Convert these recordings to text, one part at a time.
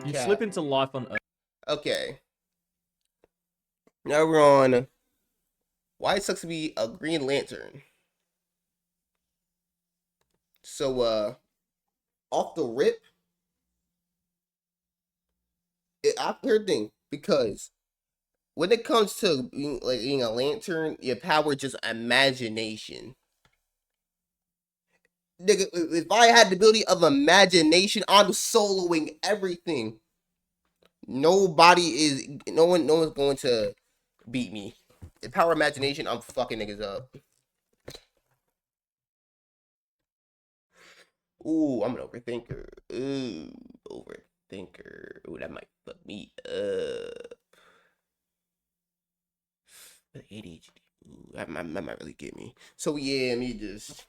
You Cat. slip into life on Earth. Okay. Now we're on why it sucks to be a Green Lantern. So, off the rip, I've heard thing because when it comes to being a lantern, your power is just imagination. Nigga, if I had the ability of imagination, I'm soloing everything. No one's going to beat me. The power of imagination, I'm fucking niggas up. Ooh, I'm an overthinker. Ooh, overthinker. Ooh, that might fuck me up. ADHD. Ooh, that might really get me. So yeah, let's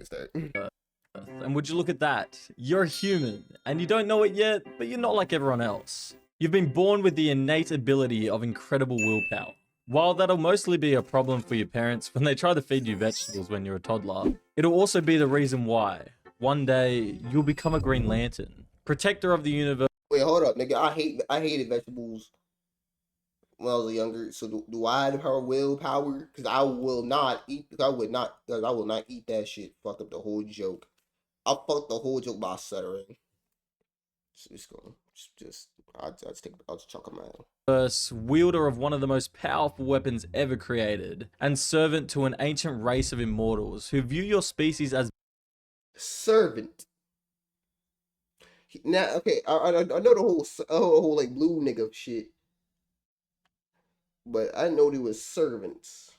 start. And would you look at that? You're a human, and you don't know it yet, but you're not like everyone else. You've been born with the innate ability of incredible willpower. While that'll mostly be a problem for your parents when they try to feed you vegetables when you're a toddler, it'll also be the reason why one day you'll become a Green Lantern, protector of the universe. Wait, hold up, nigga. I hated vegetables when I was younger. So do I have her willpower? Because I will not eat. Cause I will not eat that shit. Fucked up the whole joke. I fucked the whole joke by stuttering. So it's going I'll just chuck them out. Wielder of one of the most powerful weapons ever created, and servant to an ancient race of immortals who view your species as servant. Now, okay, I know the whole like blue nigga shit, but I know they was servants.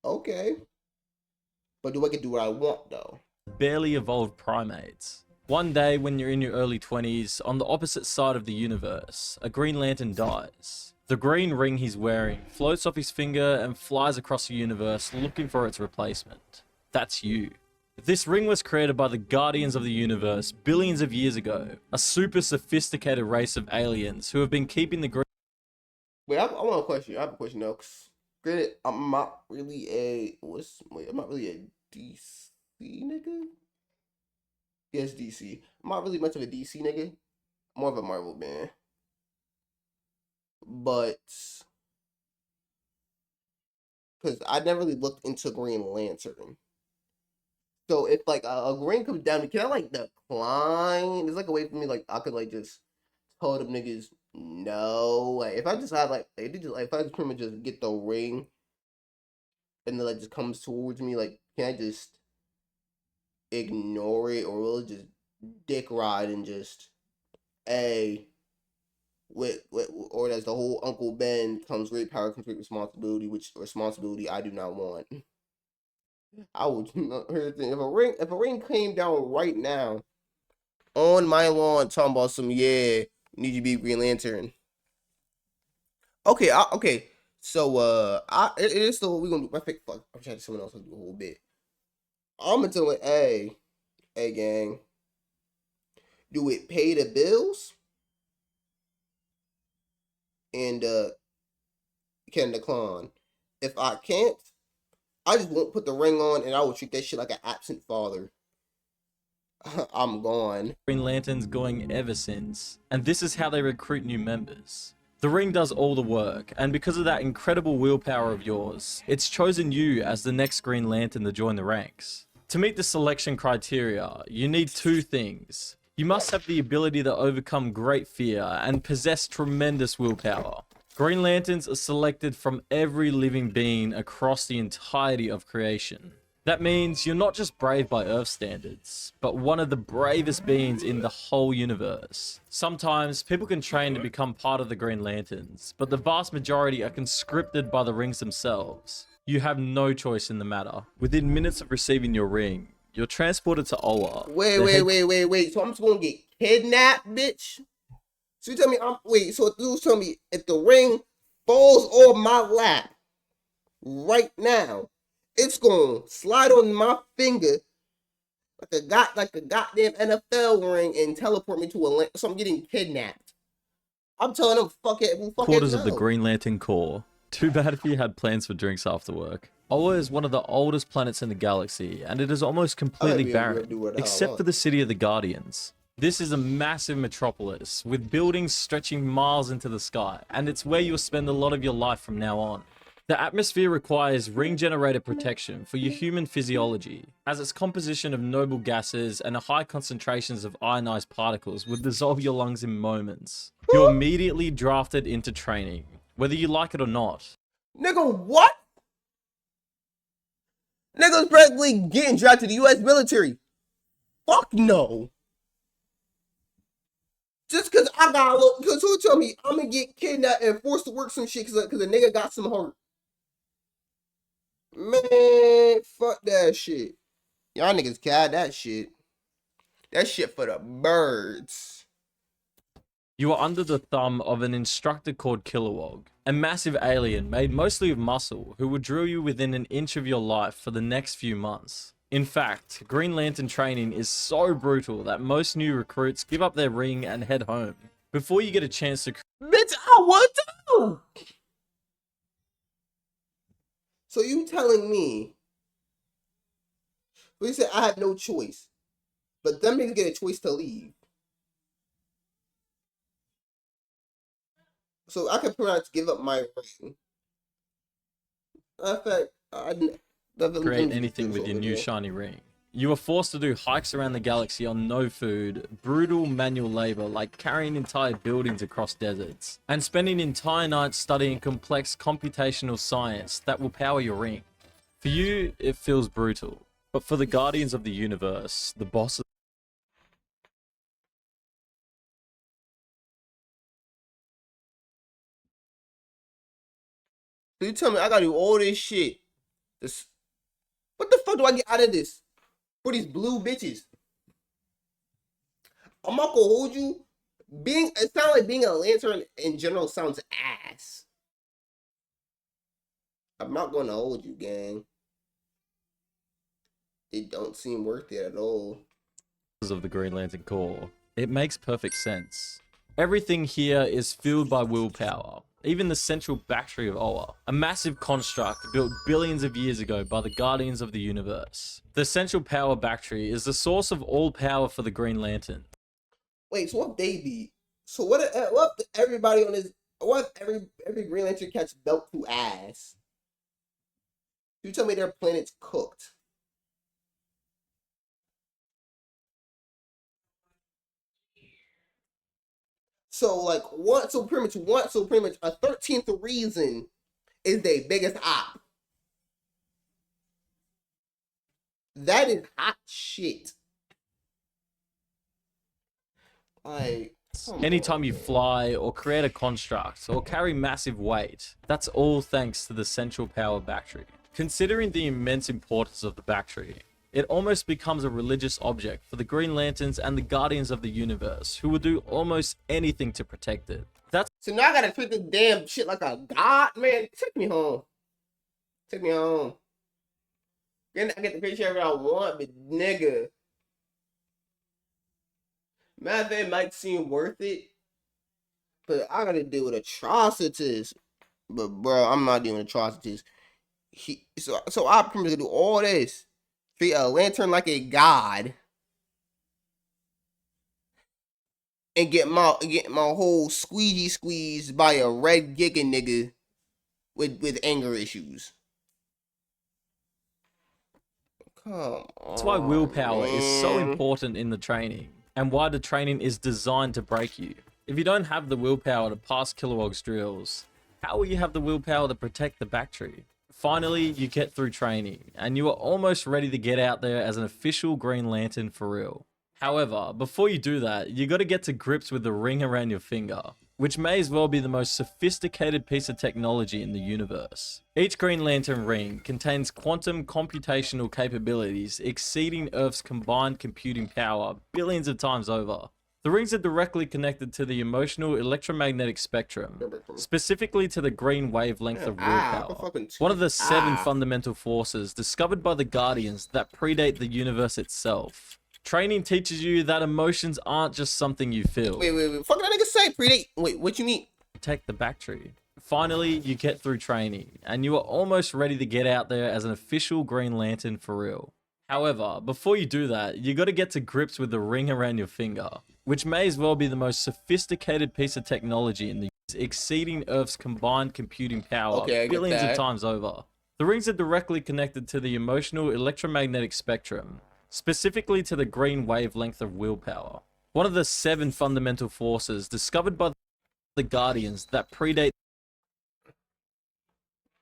Okay, but do I get to do what I want though? barely evolved primates. One day, when you're in your early 20s, on the opposite side of the universe, a Green Lantern dies. The green ring he's wearing floats off his finger and flies across the universe looking for its replacement. That's you. This ring was created by the Guardians of the Universe billions of years ago, a super sophisticated race of aliens who have been keeping the green... Wait, I want a question. I have a question now. Granted, I'm not really I'm not really a DC nigga. Yes, DC. I'm not really much of a DC nigga. More of a Marvel man. But because I never really looked into Green Lantern. So if like a green comes down, can I like decline? There's like a way for me like I could like just tell them niggas no. Like if I just had like they just like if I just pretty much just get the ring and then like just comes towards me, like can I just ignore it or will it just dick ride and just a with or as the whole Uncle Ben comes great power comes great responsibility, which responsibility I do not want. I would not hear the thing. If a ring came down right now on my lawn talking about some need you be Green Lantern. Okay, okay. So it is still what we gonna do. I think fuck I'm trying to someone else to do a whole bit. I'm gonna tell it, hey gang. Do it pay the bills? And can decline. If I can't, I just won't put the ring on and I will treat that shit like an absent father. I'm gone. Green Lantern's going ever since, and this is how they recruit new members. The ring does all the work, and because of that incredible willpower of yours, it's chosen you as the next Green Lantern to join the ranks. To meet the selection criteria, you need two things. You must have the ability to overcome great fear and possess tremendous willpower. Green Lanterns are selected from every living being across the entirety of creation. That means you're not just brave by Earth standards, but one of the bravest beings in the whole universe. Sometimes people can train to become part of the Green Lanterns, but the vast majority are conscripted by the rings themselves. You have no choice in the matter. Within minutes of receiving your ring, you're transported to Oa. Wait. So I'm just gonna get kidnapped, bitch? So you tell me so dudes tell me if the ring falls on my lap right now, it's gonna slide on my finger like a goddamn NFL ring and teleport me to a land. So I'm getting kidnapped. I'm telling them fuck it, Quarters of the Green Lantern Corps. Too bad if you had plans for drinks after work. Oa is one of the oldest planets in the galaxy, and it is almost completely be able to barren, do what the hell I except want. for the city of the Guardians. This is a massive metropolis, with buildings stretching miles into the sky, and it's where you'll spend a lot of your life from now on. The atmosphere requires ring-generator protection for your human physiology, as its composition of noble gases and high concentrations of ionized particles would dissolve your lungs in moments. You're immediately drafted into training, whether you like it or not. Nigga, what? Niggas practically getting drafted to the U.S. military. Fuck no. Just cause I got a little, cause who tell me I'm gonna get kidnapped and forced to work some shit cause a nigga got some heart. Man, fuck that shit. Y'all niggas cat that shit. That shit for the birds. You are under the thumb of an instructor called Kilowog, a massive alien made mostly of muscle who will drill you within an inch of your life for the next few months. In fact, Green Lantern training is so brutal that most new recruits give up their ring and head home before you get a chance to. Bitch, I want to. So you telling me? We said I have no choice, but them niggas get a choice to leave. So I can pretty much give up my ring. In fact, Create anything with your new shiny ring. You are forced to do hikes around the galaxy on no food, brutal manual labor like carrying entire buildings across deserts, and spending entire nights studying complex computational science that will power your ring. For you, it feels brutal, but for the Guardians of the Universe, the bosses. So you tell me I gotta do all this shit. What the fuck do I get out of this? For these blue bitches. I'm not gonna hold you. It sounds like being a lantern in general sounds ass. I'm not gonna hold you, gang. It don't seem worth it at all. Of the Green Lantern Corps. It makes perfect sense. Everything here is fueled by willpower. Even the central battery of Oa, a massive construct built billions of years ago by the Guardians of the Universe. The central power battery is the source of all power for the Green Lantern. Wait, so what they be? So what if everybody on this? What if every Green Lantern catch belt to ass? You tell me their planet's cooked. So pretty much a 13th reason is their biggest op. That is hot shit. Like, anytime you fly or create a construct or carry massive weight, that's all thanks to the central power battery. Considering the immense importance of the battery, it almost becomes a religious object for the Green Lanterns and the Guardians of the Universe, who will do almost anything to protect it. So now I gotta treat this damn shit like a god, man. Take me home. Take me home. I get the picture of it I want, but nigga. Man, it might seem worth it, but I gotta deal with atrocities. But bro, I'm not dealing with atrocities. So I promise to do all this. Treat a lantern like a god. And get my whole squeegee squeezed by a red giga nigga with anger issues. Come on. That's why willpower is so man. important in the training, and why the training is designed to break you. If you don't have the willpower to pass Kilowog's drills, how will you have the willpower to protect the battery? Finally, you get through training, and you are almost ready to get out there as an official Green Lantern for real. However, before you do that, you gotta get to grips with the ring around your finger, which may as well be the most sophisticated piece of technology in the universe. Each Green Lantern ring contains quantum computational capabilities exceeding Earth's combined computing power billions of times over. The rings are directly connected to the emotional electromagnetic spectrum, specifically to the green wavelength of willpower, one of the 7 fundamental forces discovered by the Guardians that predate the universe itself. Training teaches you that emotions aren't just something you feel. Wait. Fuck that nigga say predate. Wait, what you mean? Protect the battery. Finally, you get through training, and you are almost ready to get out there as an official Green Lantern for real. However, before you do that, you gotta get to grips with the ring around your finger, which may as well be the most sophisticated piece of technology in the universe, exceeding Earth's combined computing power Okay, I get billions of that. times over. The rings are directly connected to the emotional electromagnetic spectrum, specifically to the green wavelength of willpower. One of the 7 fundamental forces discovered by the Guardians that predate.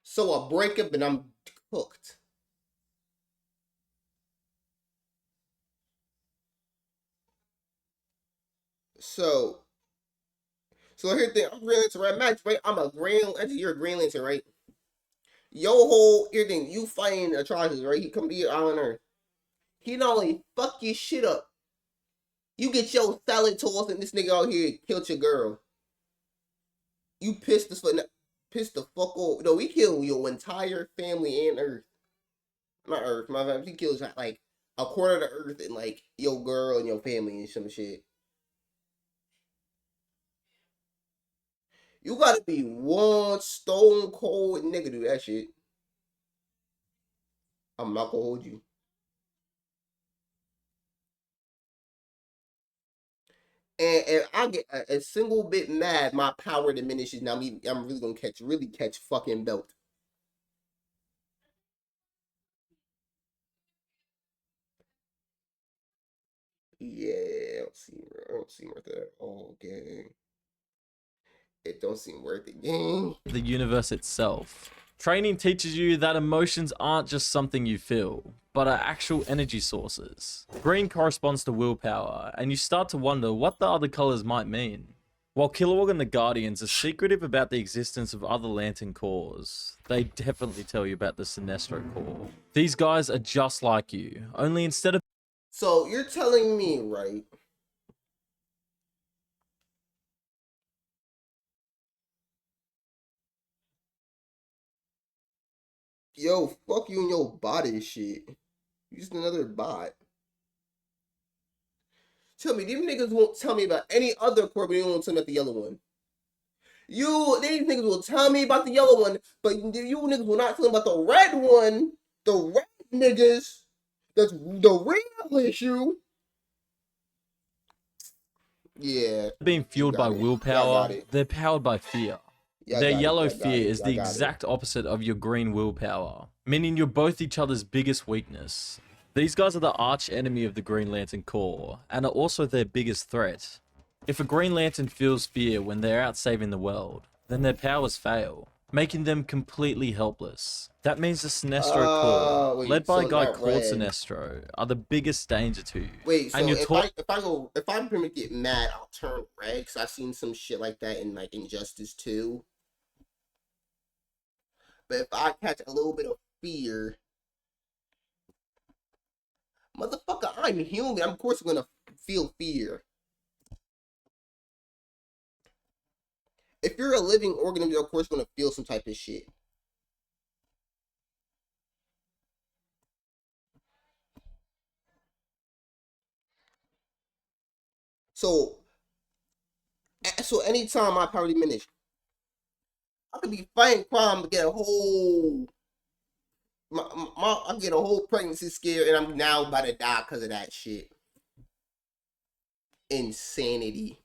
So a breakup and I'm cooked. So, so here's the thing. I'm Green Lantern, right? Match, right? I'm a Green Lantern. You're a Green Lantern, right? Yo whole everything. You fighting atrocities, right? He come to your island Earth. He not only fuck your shit up. You get your salad tossed and this nigga out here killed your girl. You pissed the fuck off. No, we killed your entire family and Earth. Not Earth, my bad. He kills like a quarter of the Earth and like your girl and your family and some shit. You gotta be one stone cold nigga to do that shit. I'm not gonna hold you. And if I get a single bit mad, my power diminishes. Now I'm really gonna catch fucking belt. Yeah, I don't see worth it. Oh, gang. It don't seem worth it, gang. The universe itself. Training teaches you that emotions aren't just something you feel, but are actual energy sources. Green corresponds to willpower, and you start to wonder what the other colors might mean. While Kilowog and the Guardians are secretive about the existence of other Lantern cores, they definitely tell you about the Sinestro core. These guys are just like you, only instead of So you're telling me, right? Yo, fuck you and your bot and shit. You just another bot. Tell me, these niggas won't tell me about any other core, but they won't tell me about the yellow one. These niggas will tell me about the yellow one, but you niggas will not tell me about the red one. The red niggas. That's the real issue. Yeah, being you fueled by got it. Y'all got willpower, it. they're powered by fear. Y'all Their got it. yellow Y'all got fear it. is Y'all the got it. exact opposite of your green willpower, meaning you're both each other's biggest weakness. These guys are the arch enemy of the Green Lantern Corps, and are also their biggest threat. If a Green Lantern feels fear when they're out saving the world, then their powers fail, making them completely helpless. That means the Sinestro Corps, led Wait. by a So guy not called red. Sinestro, are the biggest danger to you. Wait. And So you're taught if I pretty much get mad, I'll turn red. Cause I've seen some shit like that in like Injustice 2. But if I catch a little bit of fear, motherfucker, I'm human. I'm of course gonna feel fear. If you're a living organism, you're of course gonna feel some type of shit. So, so anytime my power diminish, I could be fighting crime, but get a whole I get a whole pregnancy scare, and I'm now about to die because of that shit. Insanity.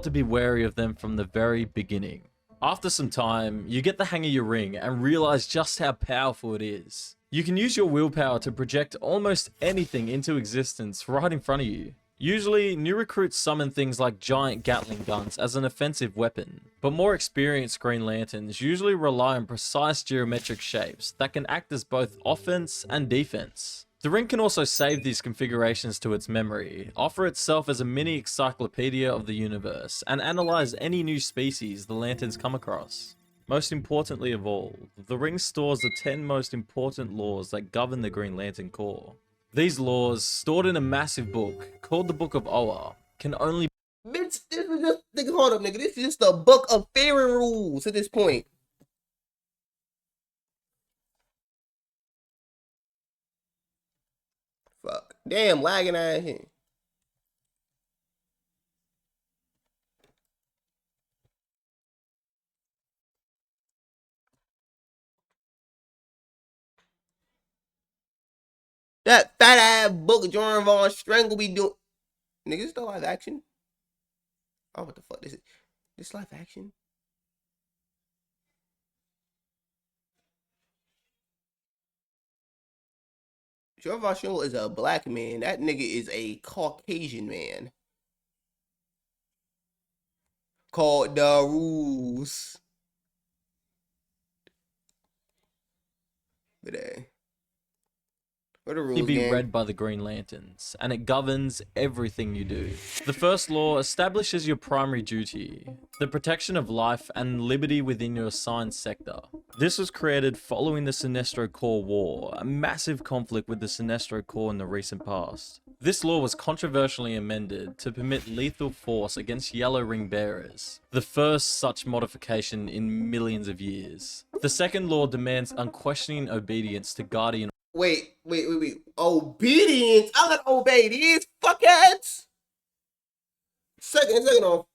to be wary of them from the very beginning. After some time, you get the hang of your ring and realize just how powerful it is. You can use your willpower to project almost anything into existence right in front of you. Usually, new recruits summon things like giant Gatling guns as an offensive weapon, but more experienced Green Lanterns usually rely on precise geometric shapes that can act as both offense and defense. The ring can also save these configurations to its memory, offer itself as a mini encyclopedia of the universe, and analyze any new species the Lanterns come across. Most importantly of all, the ring stores the 10 most important laws that govern the Green Lantern Corps. These laws, stored in a massive book called the Book of Oa, can only Bitch, this is just nigga. Hold up, nigga. This is just a book of fairy rules at this point. Fuck. Damn, lagging ass here. That fat ass book Jordan Vaughn Strangle be doing. Nigga, this the live action? Oh, what the fuck is it? This live action? Jordan Vaughn Strangle is a black man. That nigga is a Caucasian man. Called the rules. But what are the rules, be gang? read by the Green Lanterns, and it governs everything you do. The first law establishes your primary duty, the protection of life and liberty within your assigned sector. This was created following the Sinestro Corps War, a massive conflict with the Sinestro Corps in the recent past. This law was controversially amended to permit lethal force against Yellow Ring bearers, the first such modification in millions of years. The second law demands unquestioning obedience to Guardian. Wait. Obedience? I gotta obey these fuckheads? Second off,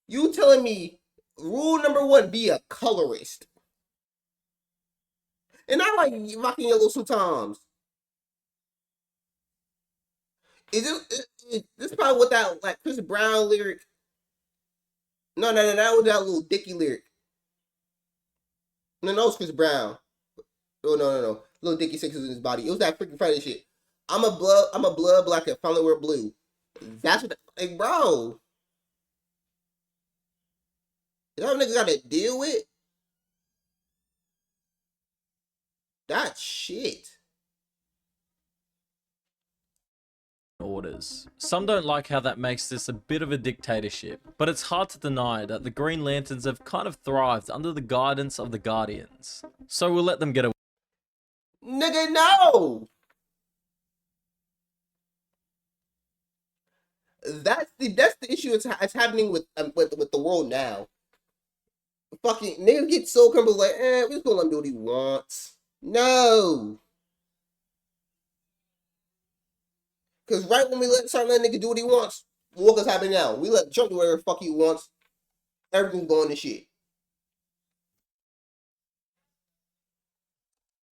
you telling me rule number 1, be a colorist. And I like rocking yellow sometimes. Is this probably what that like Chris Brown lyric? No, that was that little Dicky lyric. No, it's Chris Brown. Oh no. Little Dicky Sixes in his body. It was that freaking Friday shit. I'm a blood black and finally wear blue. That's what like bro. Is that what niggas gotta deal with? That shit. Orders. Some don't like how that makes this a bit of a dictatorship, but it's hard to deny that the Green Lanterns have kind of thrived under the guidance of the Guardians. So we'll let them get away. Nigga, no! That's the issue it's happening with the world now. Fucking niggas get so comfortable like, we just gonna let him do what he wants. No! Cause right when we start letting nigga do what he wants, look what's happening now. We let Trump do whatever the fuck he wants. Everything's going to shit.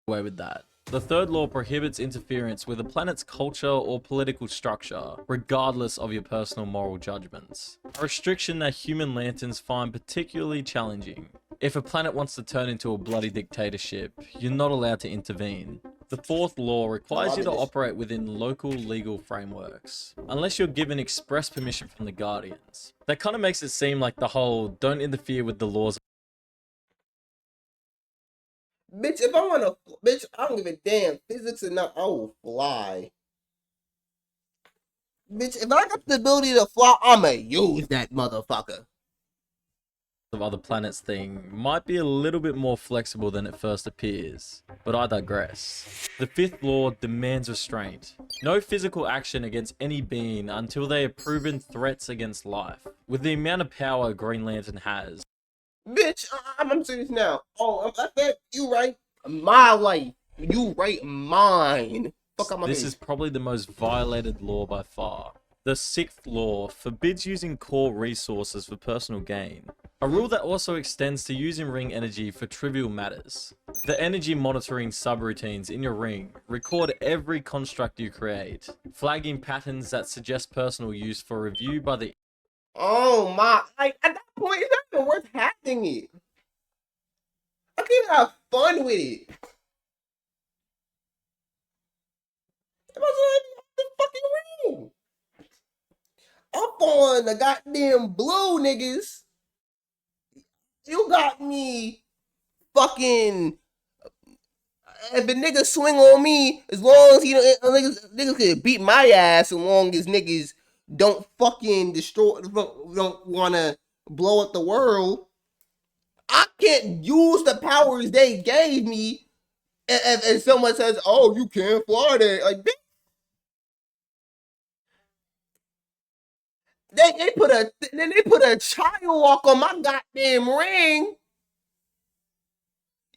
Away with that. The third law prohibits interference with a planet's culture or political structure, regardless of your personal moral judgments. A restriction that human lanterns find particularly challenging. If a planet wants to turn into a bloody dictatorship, you're not allowed to intervene. The fourth law requires you to operate within local legal frameworks, unless you're given express permission from the Guardians. That kind of makes it seem like the whole don't interfere with the laws. Bitch, if I wanna, bitch, I don't give a damn. Physics or not, I will fly. Bitch, if I got the ability to fly, I'ma use that motherfucker. Of other planets thing might be a little bit more flexible than it first appears, but I digress. The fifth law demands restraint. No physical action against any being until they are proven threats against life. With the amount of power Green Lantern has, Bitch, I'm serious now. Oh, I bet you right. My life. You right mine. Fuck out my this face. is probably the most violated law by far. The sixth law forbids using core resources for personal gain. A rule that also extends to using ring energy for trivial matters. The energy monitoring subroutines in your ring record every construct you create, flagging patterns that suggest personal use for review by the. Oh my! Like at that point, it's not even worth having it. I can't even have fun with it. I'm the fucking ring. I'm on the goddamn blue niggas. You got me fucking. If a nigga swing on me, as long as niggas could beat my ass, as long as niggas don't fucking destroy, don't want to blow up the world. I can't use the powers they gave me. If someone says, "Oh, you can't fly there," like they put a child walk on my goddamn ring.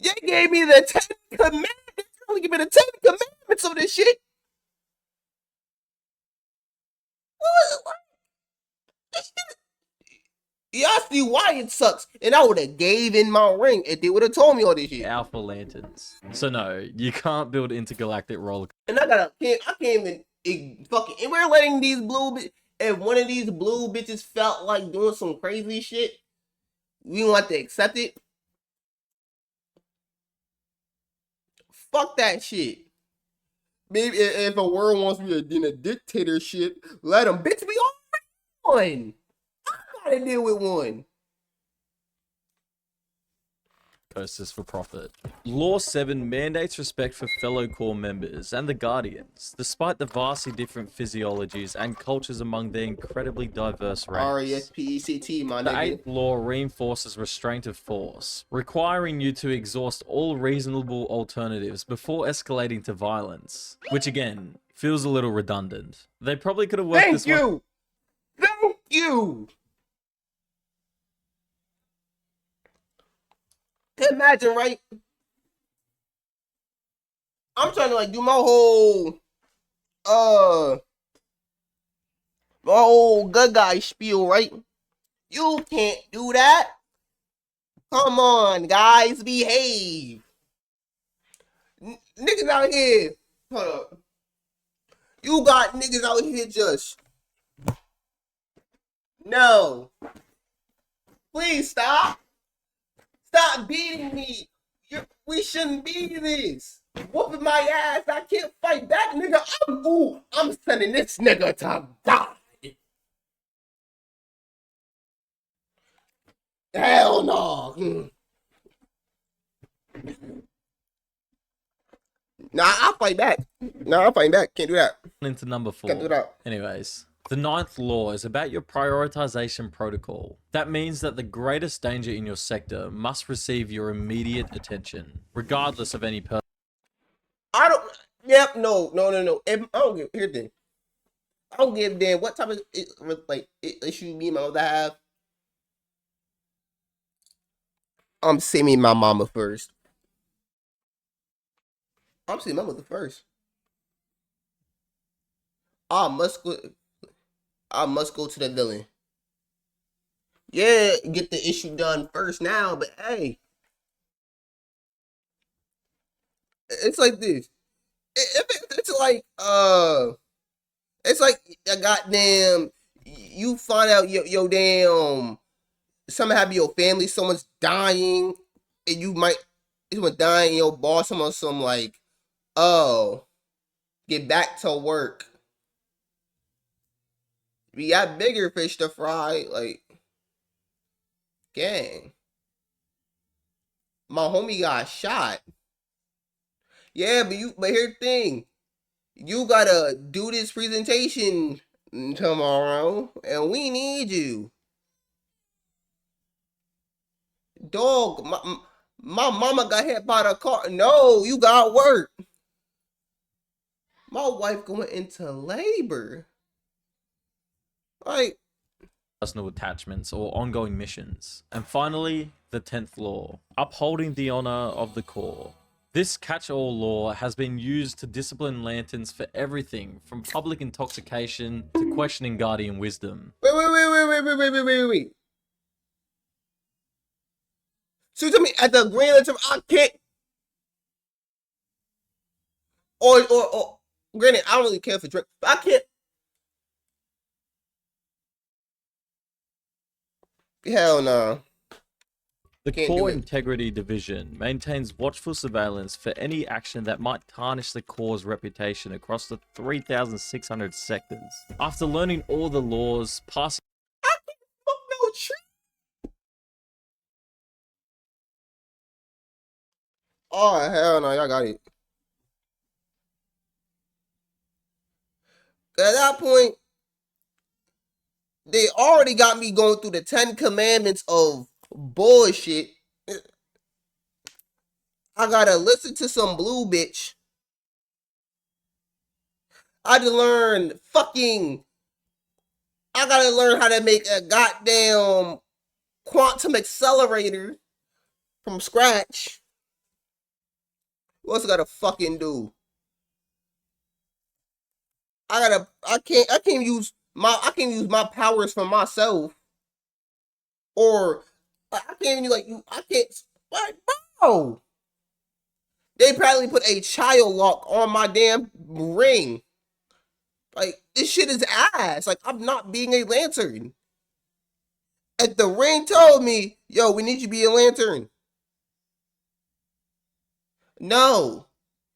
They gave me the 10 commandments. They only give me the 10 commandments of this shit. What? Y'all actually why it sucks. And I would have gave in my ring if they would have told me all this shit. Alpha lanterns. So no, you can't build intergalactic roller. And I can't even fucking. And we're letting these if one of these blue bitches felt like doing some crazy shit, we want to accept it. Fuck that shit. Maybe if a world wants me to in a dictatorship, let them. Bitch, we all one. I gotta deal with one. Posters for profit. Law 7 mandates respect for fellow core members and the Guardians, despite the vastly different physiologies and cultures among their incredibly diverse ranks. R-E-S-P-E-C-T, my The nigga. 8th law reinforces restraint of force, requiring you to exhaust all reasonable alternatives before escalating to violence, which again, feels a little redundant. They probably could have worked this one. Thank you! Imagine, right? I'm trying to like do my whole good guy spiel, right? You can't do that. Come on, guys, behave. Niggas out here. Hold up. You got niggas out here just. No. Please stop. Stop beating me. We shouldn't be this. Whooping my ass. I can't fight back, nigga. I'm sending this nigga to die. Hell no. Nah, I'll fight back. Can't do that. Into number 4. Can't do that. Anyways, the 9th law is about your prioritization protocol. That means that the greatest danger in your sector must receive your immediate attention, regardless of any person. I don't. Yep. No. I don't give. Here's the thing. I don't give a damn what type of issue me and my mother have. I'm saving my mama first. I'm saving my mother first. I must go to the villain. Yeah, get the issue done first now, but hey. It's like this. It's like a goddamn. You find out your damn something happened to your family. Someone's dying, and someone dying. And your boss, some like, oh, get back to work. We got bigger fish to fry. Like, gang, my homie got shot. Yeah, but here's the thing. You gotta do this presentation tomorrow, and we need you. Dog, my mama got hit by the car. No, you got work. My wife going into labor. Like, Personal attachments or ongoing missions. And finally, the 10th law, upholding the honor of the core. This catch-all law has been used to discipline lanterns for everything from public intoxication to questioning guardian wisdom. Wait. So you tell me at the Grand Lantern, I can't. Or granted, I don't really care for drink, but I can't. Hell no. The Can't Core do it. Integrity Division maintains watchful surveillance for any action that might tarnish the Core's reputation across the 3,600 sectors. After learning all the laws, passing I can't smoke no tree. Oh hell no, y'all got it. At that point, they already got me going through the 10 commandments of bullshit. I gotta listen to some blue bitch. I gotta learn how to make a goddamn quantum accelerator from scratch. What else I gotta fucking do? I can't use my powers for myself. Or I can't even like you. I can't. Like, bro, they probably put a child lock on my damn ring. Like this shit is ass. Like I'm not being a lantern. And the ring told me, yo, we need you to be a lantern. No.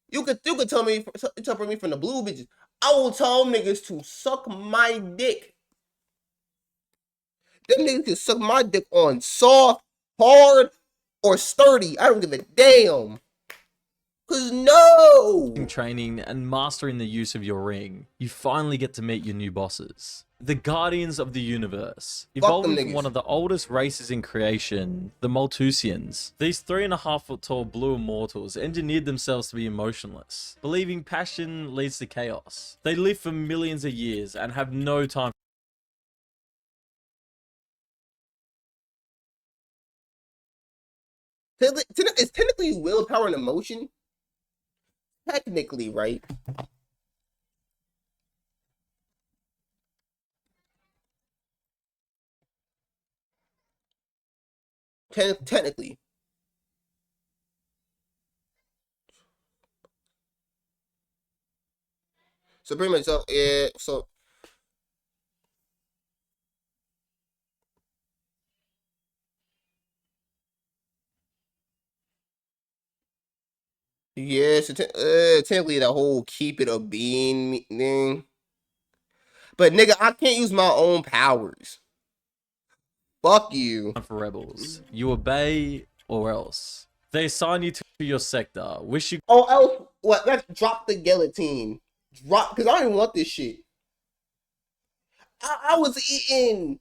You could tell me separate me from the blue bitches. I will tell niggas to suck my dick. Them niggas can suck my dick on soft, hard, or sturdy. I don't give a damn. Cause no. training and mastering the use of your ring, you finally get to meet your new bosses. The Guardians of the Universe, Fuck them evolving from one niggas. of the oldest races in creation, the Malthusians. These 3.5-foot tall blue immortals engineered themselves to be emotionless, believing passion leads to chaos. They live for millions of years and have no time. It's technically willpower and emotion. Technically, right? Technically. So pretty much, so yeah. So yeah. So technically, the whole keep it a being thing. But nigga, I can't use my own powers. Fuck you. For rebels. You obey or else. They assign you to your sector. Wish you Oh, else what? Let's drop the guillotine. Drop, because I don't even want this shit. I was eating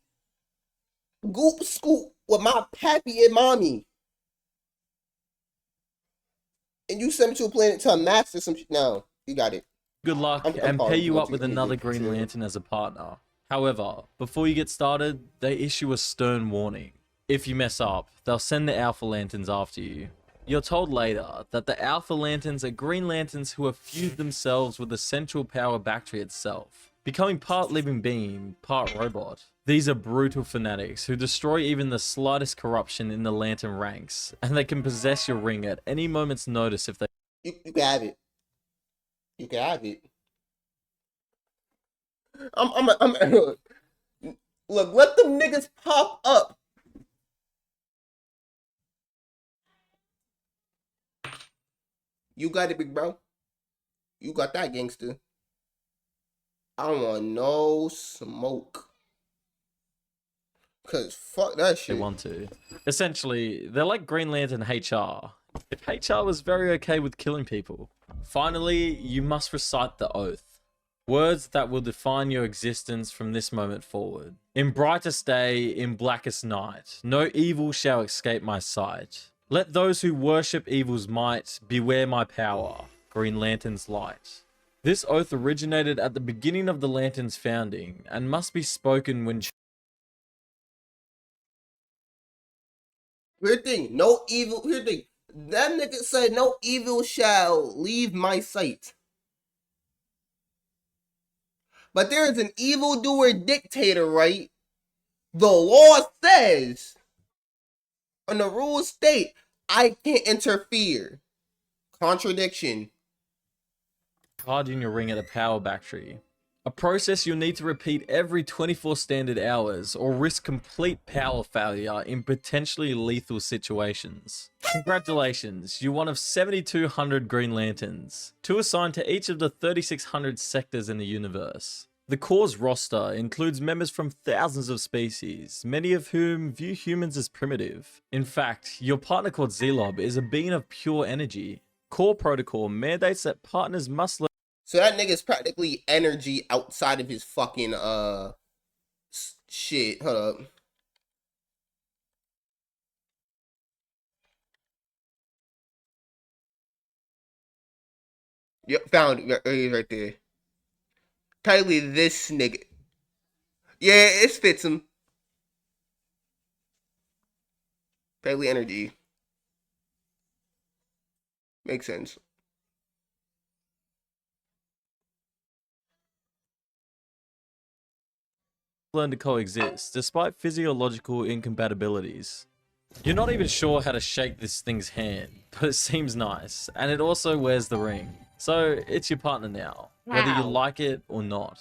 goop scoop with my pappy and mommy, and you sent me to a planet to master some shit. No, you got it. good luck I'm and pair calling you what up with another Green Lantern as a partner. However, before you get started, they issue a stern warning. If you mess up, they'll send the Alpha Lanterns after you. You're told later that the Alpha Lanterns are Green Lanterns who have fused themselves with the central power battery itself, becoming part living being, part robot. These are brutal fanatics who destroy even the slightest corruption in the Lantern ranks, and they can possess your ring at any moment's notice if they You can have it. You can have it. I'm look, let them niggas pop up. You got it, big bro. You got that, gangster. I don't want no smoke. Cause fuck that shit. want to. Essentially, they're like Green Lantern HR. If HR was very okay with killing people. Finally, you must recite the oath. Words that will define your existence from this moment forward. In brightest day, in blackest night, no evil shall escape my sight. Let those who worship evil's might beware my power, Green Lantern's light. This oath originated at the beginning of the Lantern's founding and must be spoken when Weird thing, no evil. Weird thing. That nigga said no evil shall leave my sight. But there is an evildoer dictator, right? The law says, and the rules state, I can't interfere. Contradiction. charging your ring at a power battery. A process you'll need to repeat every 24 standard hours or risk complete power failure in potentially lethal situations. Congratulations, you're one of 7,200 Green Lanterns, 2 assigned to each of the 3,600 sectors in the universe. The Corps' roster includes members from thousands of species, many of whom view humans as primitive. In fact, your partner called Zelob is a being of pure energy. Core protocol mandates that partners must learn. So that nigga's practically energy outside of his fucking shit. Hold up. Yep, found it. He's right there. Probably this nigga. Yeah, it fits him. Probably energy. Makes sense. learn to coexist, despite physiological incompatibilities. You're not even sure how to shake this thing's hand, but it seems nice, and it also wears the ring. So it's your partner now, whether you Wow. like it or not.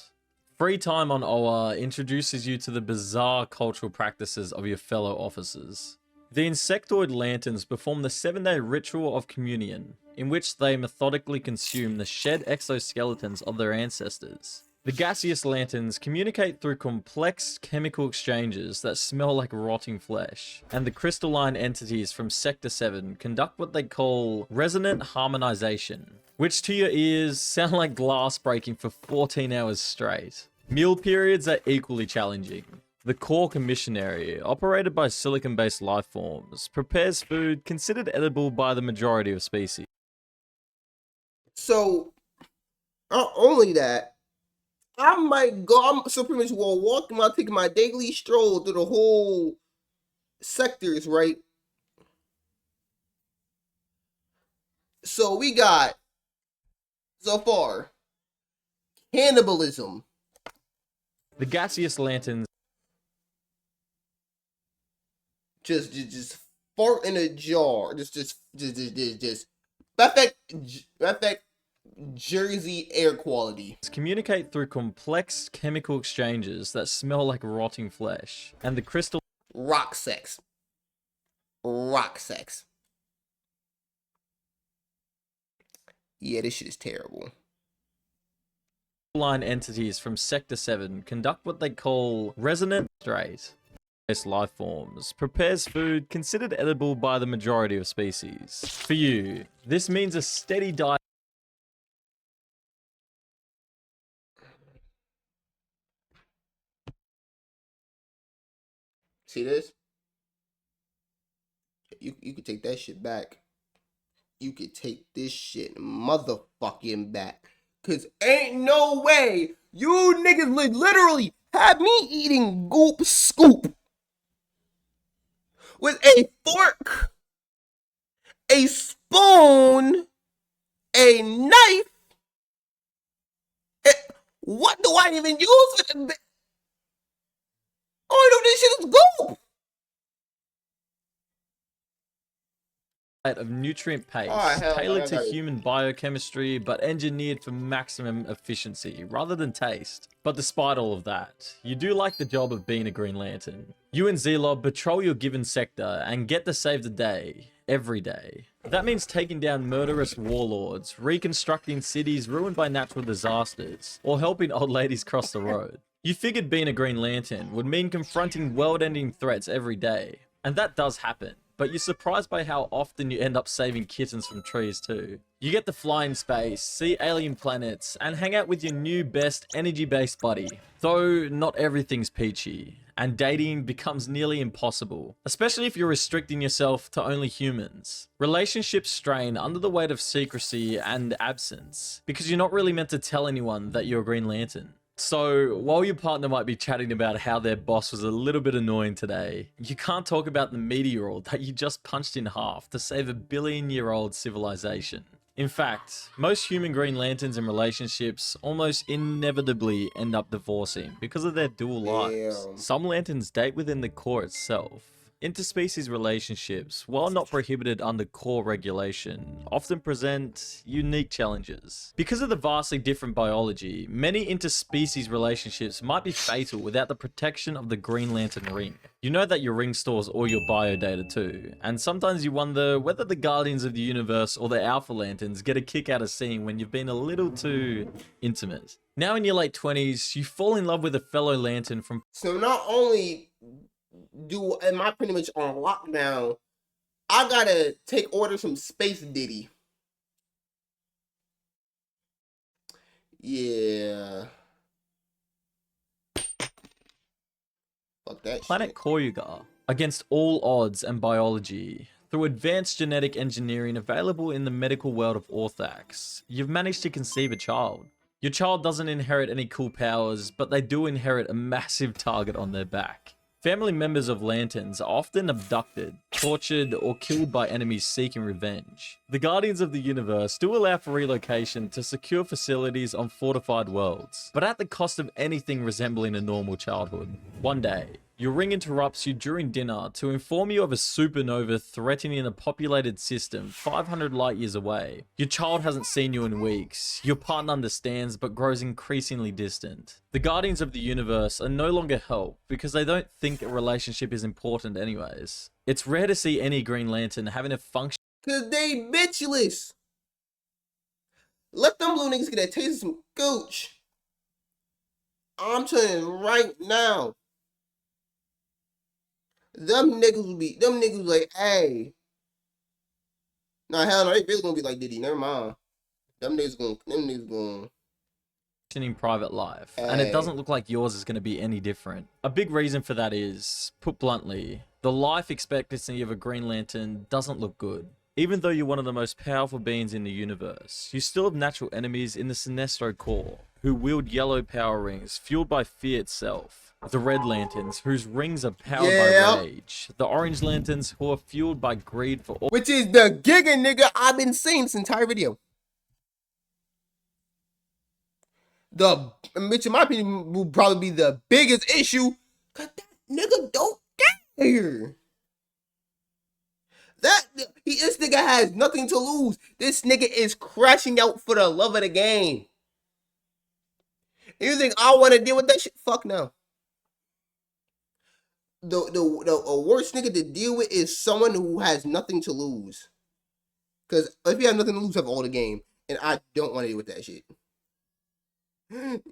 Free time on OA introduces you to the bizarre cultural practices of your fellow officers. The insectoid lanterns perform the 7-day ritual of communion, in which they methodically consume the shed exoskeletons of their ancestors. The gaseous lanterns communicate through complex chemical exchanges that smell like rotting flesh, and the crystalline entities from Sector 7 conduct what they call resonant harmonization, which to your ears sound like glass breaking for 14 hours straight. Meal periods are equally challenging. The core commissionary, operated by silicon-based life forms, prepares food considered edible by the majority of species. So, not only that, I might go. I'm so pretty much will walk while taking my daily stroll through the whole sectors, right? So we got so far cannibalism. The gaseous lanterns Just fart in a jar. Just. Matter of fact, Jersey air quality. communicate through complex chemical exchanges that smell like rotting flesh, and the crystal Rock sex. Rock sex. Yeah, this shit is terrible. line entities from Sector 7 conduct what they call resonant straight life forms, prepares food considered edible by the majority of species. For you, this means a steady diet. See this? You could take that shit back. You could take this shit motherfucking back. Cause ain't no way you niggas would literally have me eating goop scoop with a fork, a spoon, a knife. What do I even use for the all I know this shit is goop. Of nutrient paste, Oh, tailored to human biochemistry, but engineered for maximum efficiency rather than taste. But despite all of that, you do like the job of being a Green Lantern. You and Z-Lob patrol your given sector and get to save the day, every day. That means taking down murderous warlords, reconstructing cities ruined by natural disasters, or helping old ladies cross the road. You figured being a Green Lantern would mean confronting world-ending threats every day, and that does happen. But you're surprised by how often you end up saving kittens from trees too. You get to fly in space, see alien planets, and hang out with your new best energy-based buddy. Though not everything's peachy, and dating becomes nearly impossible, especially if you're restricting yourself to only humans. Relationships strain under the weight of secrecy and absence, because you're not really meant to tell anyone that you're a Green Lantern. So, while your partner might be chatting about how their boss was a little bit annoying today, you can't talk about the meteor that you just punched in half to save a billion-year-old civilization. In fact, most human Green Lanterns in relationships almost inevitably end up divorcing because of their dual lives. Damn. Some lanterns date within the core itself. Interspecies relationships, while not prohibited under core regulation, often present unique challenges. Because of the vastly different biology, many interspecies relationships might be fatal without the protection of the Green Lantern ring. You know that your ring stores all your biodata too, and sometimes you wonder whether the Guardians of the Universe or the Alpha Lanterns get a kick out of seeing when you've been a little too intimate. Now in your late 20s, you fall in love with a fellow Lantern from... So not only am I pretty much on lockdown, I gotta take orders from Space Diddy. Yeah. Fuck that planet shit. Koyuga against all odds and biology. Through advanced genetic engineering available in the medical world of Orthax, you've managed to conceive a child. Your child doesn't inherit any cool powers, but they do inherit a massive target on their back. Family members of Lanterns are often abducted, tortured, or killed by enemies seeking revenge. The Guardians of the Universe do allow for relocation to secure facilities on fortified worlds, but at the cost of anything resembling a normal childhood. One day, your ring interrupts you during dinner to inform you of a supernova threatening a populated system 500 light years away. Your child hasn't seen you in weeks, your partner understands but grows increasingly distant. The Guardians of the Universe are no longer help because they don't think a relationship is important anyways. It's rare to see any Green Lantern having a function. Cause they bitchless. Let them blue niggas get a taste of some gooch. I'm telling you right now. Them niggas like, hey. Nah, hell no, they really gonna be like Diddy. Never mind. Them niggas gonna. In private life, and it doesn't look like yours is going to be any different. A big reason for that is, put bluntly, the life expectancy of a Green Lantern doesn't look good. Even though you're one of the most powerful beings in the universe, you still have natural enemies in the Sinestro Corps, who wield yellow power rings fueled by fear itself. The Red Lanterns, whose rings are powered by rage. The Orange Lanterns, who are fueled by greed for all. Which is the giga nigga I've been saying this entire video. Which in my opinion will probably be the biggest issue, cause that nigga don't care. This nigga has nothing to lose. This nigga is crashing out for the love of the game. You think I want to deal with that shit? Fuck no. The worst nigga to deal with is someone who has nothing to lose. Cause if you have nothing to lose, you have all the game, and I don't want to deal with that shit.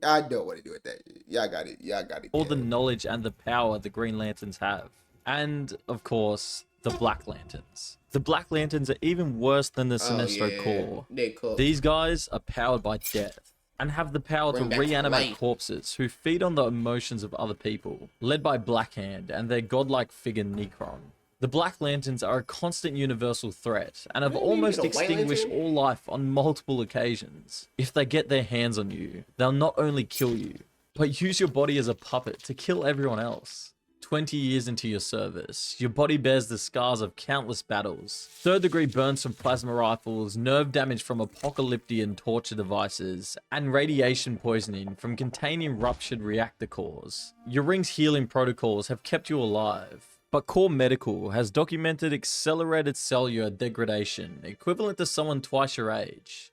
I don't want to do it that. Y'all got it. Y'all got it. All the knowledge and the power the Green Lanterns have. And, of course, the Black Lanterns. The Black Lanterns are even worse than the Sinestro Corps. These guys are powered by death and have the power to reanimate corpses who feed on the emotions of other people, led by Blackhand and their godlike figure Necron. The Black Lanterns are a constant universal threat and have almost extinguished all life on multiple occasions. If they get their hands on you, they'll not only kill you, but use your body as a puppet to kill everyone else. 20 years into your service, your body bears the scars of countless battles. Third-degree burns from plasma rifles, nerve damage from apocalyptic torture devices, and radiation poisoning from containing ruptured reactor cores. Your ring's healing protocols have kept you alive. But Core Medical has documented accelerated cellular degradation, equivalent to someone twice your age.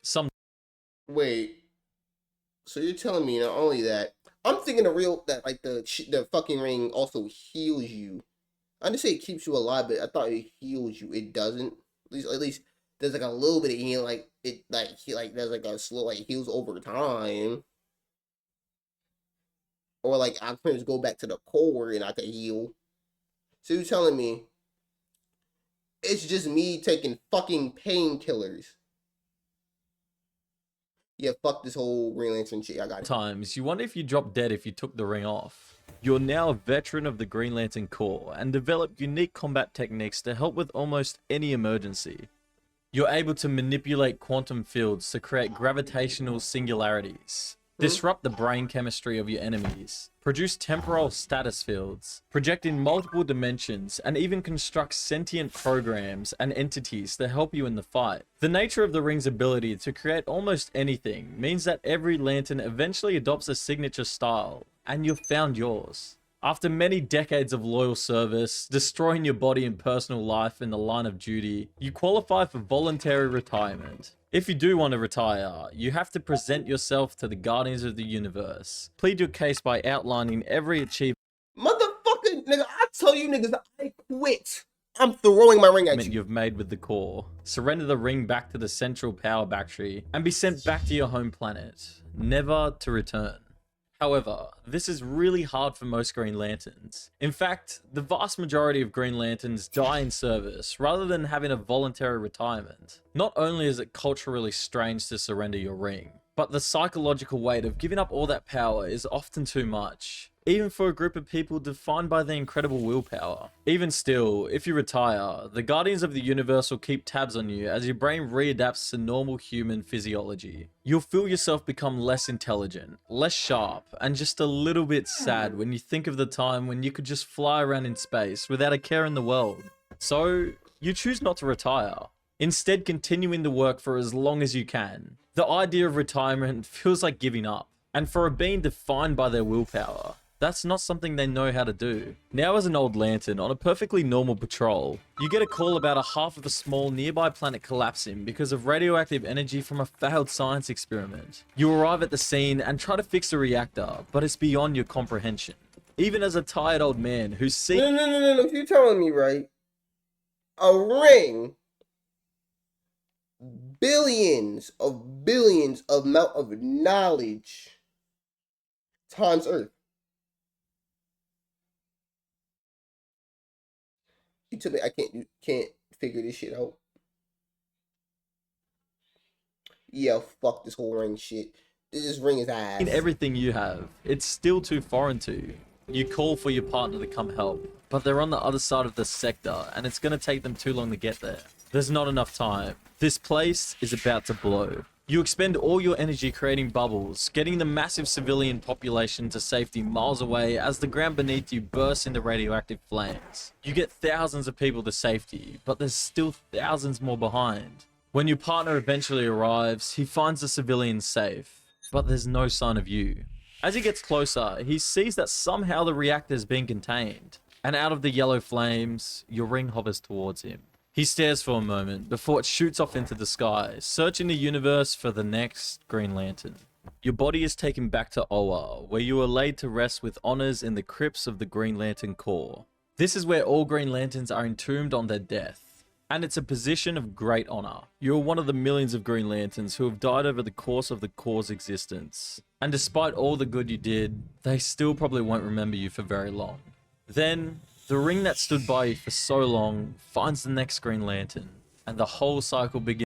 Wait, so you're telling me not only that, I'm thinking the fucking ring also heals you. I didn't say it keeps you alive, but I thought it heals you. It doesn't. At least there's like a little bit of healing, there's like a slow heals over time. Or like I can just go back to the core and I can heal. So you're telling me it's just me taking fucking painkillers? Yeah, fuck this whole Green Lantern shit. I got it. Times you wonder if you drop dead if you took the ring off. You're now a veteran of the Green Lantern Corps and develop unique combat techniques to help with almost any emergency. You're able to manipulate quantum fields to create gravitational singularities, disrupt the brain chemistry of your enemies, produce temporal status fields, project in multiple dimensions, and even construct sentient programs and entities to help you in the fight. The nature of the ring's ability to create almost anything means that every lantern eventually adopts a signature style, and you've found yours. After many decades of loyal service, destroying your body and personal life in the line of duty, you qualify for voluntary retirement. If you do want to retire, you have to present yourself to the Guardians of the Universe. Plead your case by outlining every achievement. Motherfucker, nigga, I tell you niggas, I quit. I'm throwing my ring at you. You've made with the Corps. Surrender the ring back to the central power battery and be sent back to your home planet, never to return. However, this is really hard for most Green Lanterns. In fact, the vast majority of Green Lanterns die in service rather than having a voluntary retirement. Not only is it culturally strange to surrender your ring, but the psychological weight of giving up all that power is often too much. even for a group of people defined by their incredible willpower. Even still, if you retire, the Guardians of the Universe will keep tabs on you as your brain readapts to normal human physiology. You'll feel yourself become less intelligent, less sharp, and just a little bit sad when you think of the time when you could just fly around in space without a care in the world. So, you choose not to retire. Instead, continuing the work for as long as you can. The idea of retirement feels like giving up. And for a being defined by their willpower, that's not something they know how to do. Now as an old lantern on a perfectly normal patrol, you get a call about a half of the small nearby planet collapsing because of radioactive energy from a failed science experiment. You arrive at the scene and try to fix the reactor, but it's beyond your comprehension. Even as a tired old man who's seen— No. You're telling me, right? A ring, billions of amount of knowledge times Earth. You tell me I can't figure this shit out. Yeah, fuck this whole ring shit. This ring is ass. in everything you have, it's still too foreign to you. You call for your partner to come help, but they're on the other side of the sector and it's gonna take them too long to get there. There's not enough time. This place is about to blow. You expend all your energy creating bubbles, getting the massive civilian population to safety miles away as the ground beneath you bursts into radioactive flames. You get thousands of people to safety, but there's still thousands more behind. When your partner eventually arrives, he finds the civilians safe, but there's no sign of you. As he gets closer, he sees that somehow the reactor's been contained, and out of the yellow flames, your ring hovers towards him. He stares for a moment before it shoots off into the sky, searching the universe for the next Green Lantern. Your body is taken back to Oa, where you are laid to rest with honors in the crypts of the Green Lantern Corps. This is where all Green Lanterns are entombed on their death, and it's a position of great honor. You are one of the millions of Green Lanterns who have died over the course of the Corps' existence. And despite all the good you did, they still probably won't remember you for very long. Then, the ring that stood by you for so long finds the next Green Lantern, and the whole cycle begins.